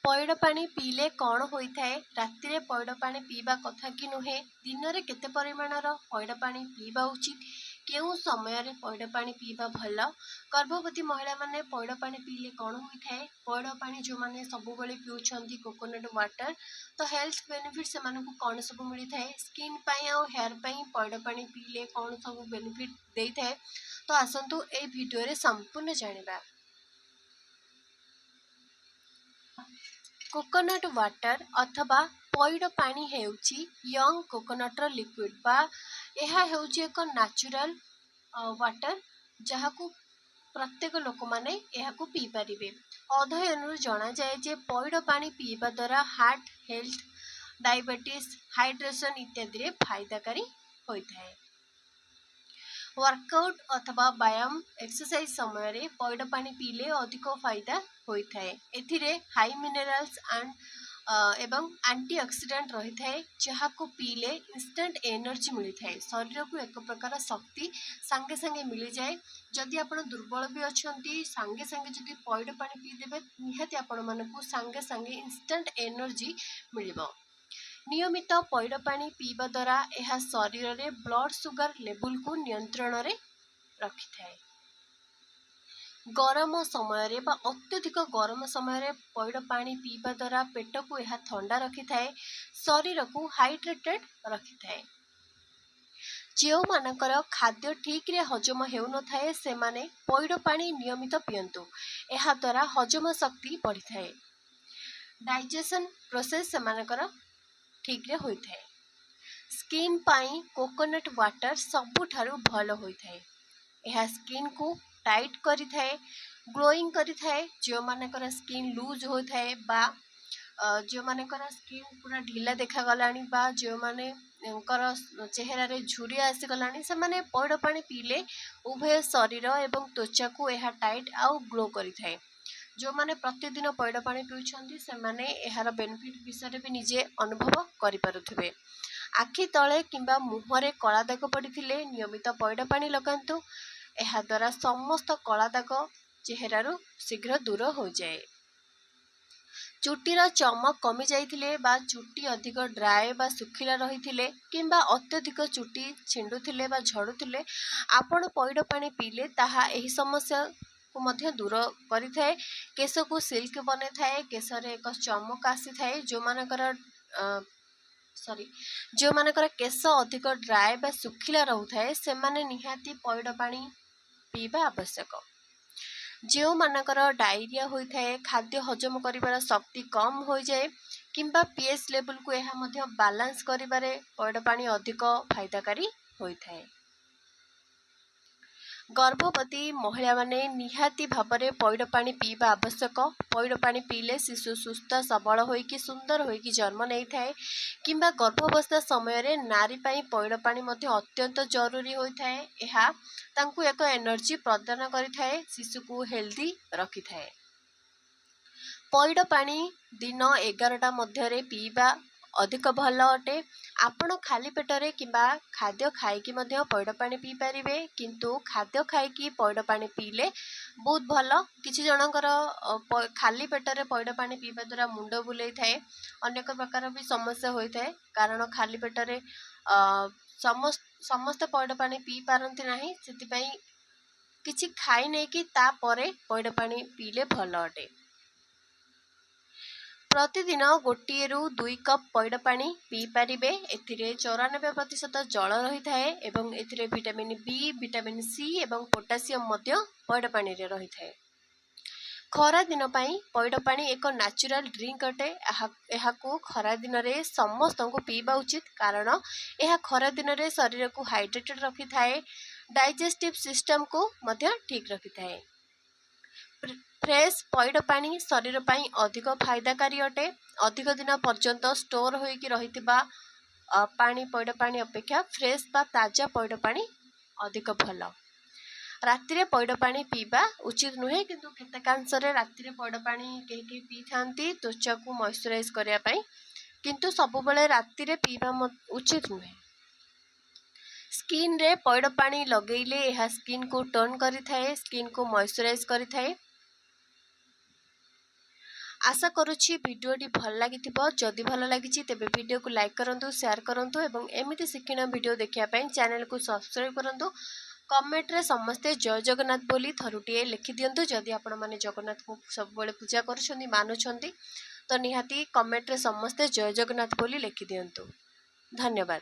पइड पानी पीले कौन होता है? राति रे पइड पानी पीवा कथा कि नुहे? दिन रे केते परिमाणर पइड पानी पीवा उचित? केउं समय रे पइड पानी पीवा भल? गर्भवती महिला माने पइड पानी पीले कौन होता है? पइड पानी जो माने सबु बेले पिउछंती कोकोनट वाटर, तो हेल्थ बेनिफिट से मानकु कौन सब मिलता है? स्किन पाई और हेयर पाई पइड पानी पीले कौन सब बेनिफिट देता है? तो आसंतु ए वीडियो रे संपूर्ण जानिबा। कोकोनट वाटर अथवा पइड पानी हेउची यंग कोकोनटर लिक्विड बा एहा हेउची एक नेचुरल वाटर जहाकू प्रत्येक लोक माने एहाकू पी परिबे। अध्ययन जना जाए जे पइड पानी पीवा द्वारा हार्ट हेल्थ, डायबिटीज, हाइड्रेशन इत्यादि रे फायदाकारी होइथाय। वर्कआउट अथवा व्यायाम एक्सरसाइज समय रे पइड पानी पीले अधिक फायदा होइथाय। एथिरे हाई मिनरल्स एंड एवं एंटीऑक्सीडेंट रही थाए जहाको पीले इंस्टेंट एनर्जी मिली थाए। शरीर को एक प्रकार शक्ति सांगे सांगे मिली जाए। जदि आपण दुर्बल भी अछंती सांगे सांगे जदि पइड पानी पी देबे निहाती आपण मानकु सांगे सांगे इंस्टेंट एनर्जी मिलिबो। नियमित पइड पानी पीवा द्वारा यह शरीर में ब्लड सुगर लेवल को नियंत्रण रे रखी थाए। गरम समय रे बा अत्यधिक गरम समय रे पइड पानी पीवा द्वारा पेट को यह ठंडा रखी थाए, शरीर को हाइड्रेटेड रखी थाए। जो मानकर खाद्य ठीक रे हजम हेउ न थाए से माने पइड पानी नियमित पियंतु, एहा द्वारा हजम शक्ति बढ़ी थाए। डाइजेशन प्रोसेस से मानकर ठीक रे होई थाए। स्किन पाई कोकोनट वाटर सबुठारु भल होई थाए। यह स्किन को टाइट करी थाए, ग्लोइंग करी थाए। जो मानकर स्किन लूज होई थाए बा जो मानकर स्किन पूरा ढीला देखा गलानी बा जो माने चेहरा रे झुरी आसी गलानी से माने पइड पानी पीले उभय शरीर एवं त्वचा को यह टाइट आउ ग्लो करी थाए। जो माने प्रतिदिन पइड पानी पिउछंती से माने एहार बेनिफिट विषय भी निजे अनुभव करि पारुथिबे। आखि तले किंबा मुहरे कला दाग पड़िथिले नियमित पइड पानी लगांतु। एहा द्वारा समस्त कला दाग चेहरारू शीघ्र दूर हो जाए। चुटीर चमक कमी जाइथिले बा चुटी अधिक ड्राए बा सुखिला रहिथिले किंबा अत्यधिक चुटी छिंडुथिले बा झड़ुथिले आपण पइड पानी पीले ताहा एही समस्या को मध्य दूर करिथाए। केश को सिल्क बने थाए, केश रे एक चमक आसी थाए। जो मानकर केश अधिक ड्राए बा सुखिला रहुथाए से माने निहाती पइड पानी पीवा आवश्यक। जो मानकर डायरिया होई थाए, खाद्य हजम करिबार शक्ति कम हो जाए किंबा पीएच लेवल को यह मध्य बैलेंस करिबारे पइड पानी अधिक फायदाकारी होई थाए। गर्भवती महिला माने निहाती भावरे पइड पानी पीवा आवश्यक। पइड पानी पीले शिशु सुस्थ सबल होइकी सुंदर होइकी जन्म नहीं थाए किंबा गर्भावस्था समय रे नारी पाई पइड पानी मध्य अत्यंत जरूरी होई थाए। एहा तांकु एक एनर्जी प्रदान करि थाए, शिशु को हेल्दी रखि थाए। पइड पानी दिन 11टा मध्य पीवा अधिक भल अटे। आपण खाली पेटरे किंबा खाद्य खाइकी मध्य पइड पानी पी पारिबे, किंतु खाद्य खाइकी पइड पानी पीले बहुत भल। किछि जनकर खाली पेटरे पइड पानी पीवा द्वारा मुंड बुलाई थाए, अनेक प्रकार भी समस्या होई थाए। कारण खाली पेटरे समस्त पइड पानी पी पारंती नाही, सेति पई किछि खाई नै कि तापरे पइड पानी पीले भल अटे। प्रतिदिन 1 ରୁ 2 कप पइड पानी पी पारिबे। एथिरे 94% जल रही थाए एवं एथिरे विटामिन बी, विटामिन सी एवं पोटासियम मध्य पइड पानी रे रही थाए। खरा दिन पाई पइड पानी एक नेचुरल ड्रिंक अटे। एहाकू खरा दिन रे समस्त को पीवा उचित, कारण यह खरा दिन रे शरीर को हाइड्रेटेड रखी थाए, डाइजेस्टिव सिस्टम को मध्य ठीक रखी थाए। फ्रेश पइड पानी शरीर पाई अधिक फायदाकारी अटे। अधिक दिन पर्यंत स्टोर होइकी रहितिबा पानी पइड पानी अपेक्षा फ्रेश बा ताजा पइड पानी अधिक भल। राति रे पइड पानी पीवा उचित नुहे, किंतु केतेकांश रे राति रे पइड पानी केही पी थांती त्वचा को मॉइस्चराइज करिया पई, किंतु सब बेले राति रे पीवा उचित नुहे। स्किन रे पइड पानी लगेइले यह स्किन को टर्न करि थाए, स्किन को मॉइस्चराइज करि थाए। आशा करुछि भिडियोटी भल लागिथिबो। जदि भल लागिछि तेबे वीडियो को लाइक करंतु, शेयर करंतु एवं एमिति शिक्षण वीडियो देखिया पई चैनल को सब्सक्राइब करंतु। कमेंट रे समस्ते जय जगन्नाथ बोली थरुटिए लिखि दियंतु। जदि आपण माने जगन्नाथ को सब बेले पूजा करूछंती मानुछंती तो निहाती कमेंट रे समस्ते जय जगन्नाथ बोली लिखि दियंतु। धन्यवाद।